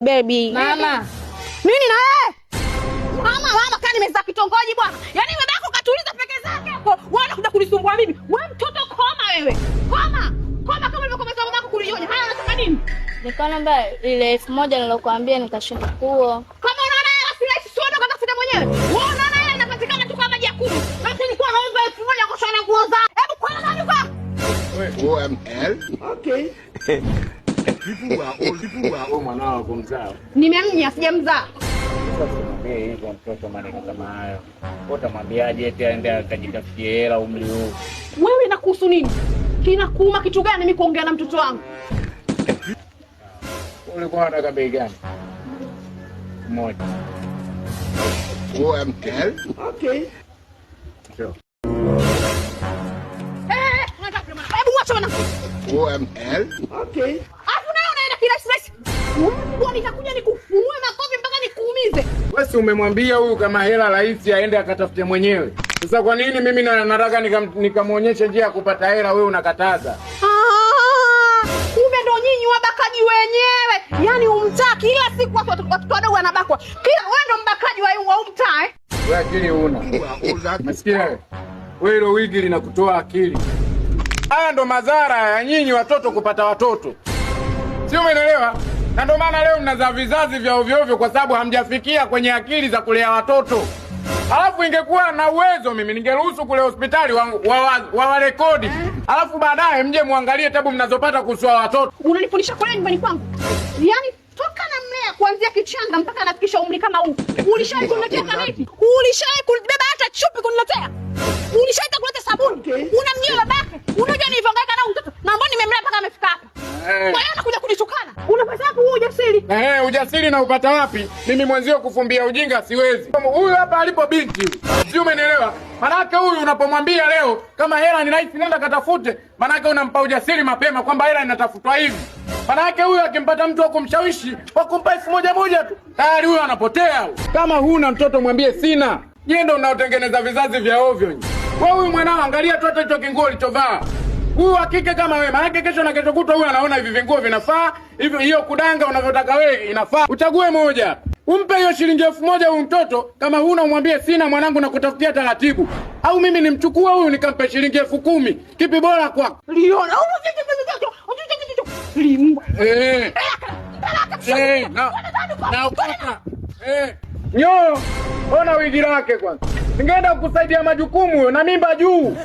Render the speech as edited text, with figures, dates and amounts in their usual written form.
Baby. Mama. Nini na wewe? Mama kani nimeza kitongoji bwana. Yaani babako katuliza peke zake hapo. Wewe unakuja kunisumbua mimi. Wewe mtoto koma wewe. Koma kama ulivyokomeza babako kulinyonya. Haya unataka nini? Nikaona ile 1000 nilokuambia nikashinda kuo. Kama unaona hela si soda kama sida mwenyewe. Wewe unaona hela inapatikana tu kama 10. Lakini kwa naomba 1000 kushona nguo zangu. Hebu kwa nani kwa? OML. Okay. Vipu mwanao kumzaa. Nimemnya sijamzaa. Sasa hivyo mtoto maneno kama hayo. Utamwambiaje eti aende akajitafutie hela umri huu? Wewe inakuhusu nini? Kinakuuma kitu gani mimi kuongea na mtoto wangu? Ulikuwa unataka bei gani? Moja. OML. Okay. Sure. Hebu mwacha bwana. OML. Okay. Afu nayo unaenda kila siku. Wewe nitakuja nikufunue makofi mpaka nikuumize. Wewe si umemwambia huyu kama hela rahisi aende akatafute mwenyewe. Sasa kwa nini mimi nataka nikamuonyeshe njia ya kupata hela wewe unakataza? Kumbe ndo nyinyi wabakaji wenyewe. Yaani umtaa kila siku watu wadogo wanabakwa. Kila wewe ndo mbakaji wa umtaa eh? Wewe akili una. Masikia wewe. Wewe hilo wigi linakutoa akili. Haya ndo madhara ya nyinyi watoto kupata watoto. Sio umeelewa? Na ndo maana leo mnazaa vizazi vya ovyo ovyo kwa sababu hamjafikia kwenye akili za kulea watoto. Alafu ingekuwa na uwezo mimi ningeruhusu kule hospitali warekodi. Alafu baadaye mje muangalie tabu mnazopata kuhusu watoto. Unanifundisha kwa nyumbani kwangu. Yaani toka na mmea kuanzia kichanga mpaka anafikisha umri kama huu. Ulishawahi kuniletea kama hivi? Ulishawahi kubeba hata chupi kuniletea? Ulishawahi kuleta sabuni? Unamnyia babake. Unajua nilivyohangaika na mtoto. Na mbona nimemlea mpaka amefika hapa? Kwa hiyo anakuja kunitukana. Unapata wapi huo ujasiri? Ujasiri na upata wapi? Mimi mwenzio kufumbia ujinga siwezi. Huyu hapa alipo binti. Sio umeelewa? Manake huyu unapomwambia leo kama hela ni rahisi nenda katafute, manake unampa ujasiri mapema kwamba hela inatafutwa hivi. Manake huyu akimpata mtu wa kumshawishi wa kumpa 1000 tu, tayari huyu anapotea. Kama huna mtoto mwambie sina. Yeye ndo unaotengeneza vizazi vya ovyo nyinyi. Wewe huyu mwanao angalia tu hata hicho kinguo ulichovaa. Huyu hakika kama wewe, maana kesho na kesho kutwa huyu anaona hivi vinguo vinafaa, hivyo hiyo kudanga unavyotaka wewe inafaa. Uchague moja. Umpe hiyo shilingi 1000 huyu mtoto, kama huna umwambie sina mwanangu na kutafutia taratibu. Au mimi nimchukue huyu nikampe shilingi 10,000. Kipi bora kwako? Liona. Na ukaka. Nyo, ona wigi lake kwanza. Ningeenda kukusaidia majukumu na mimba juu.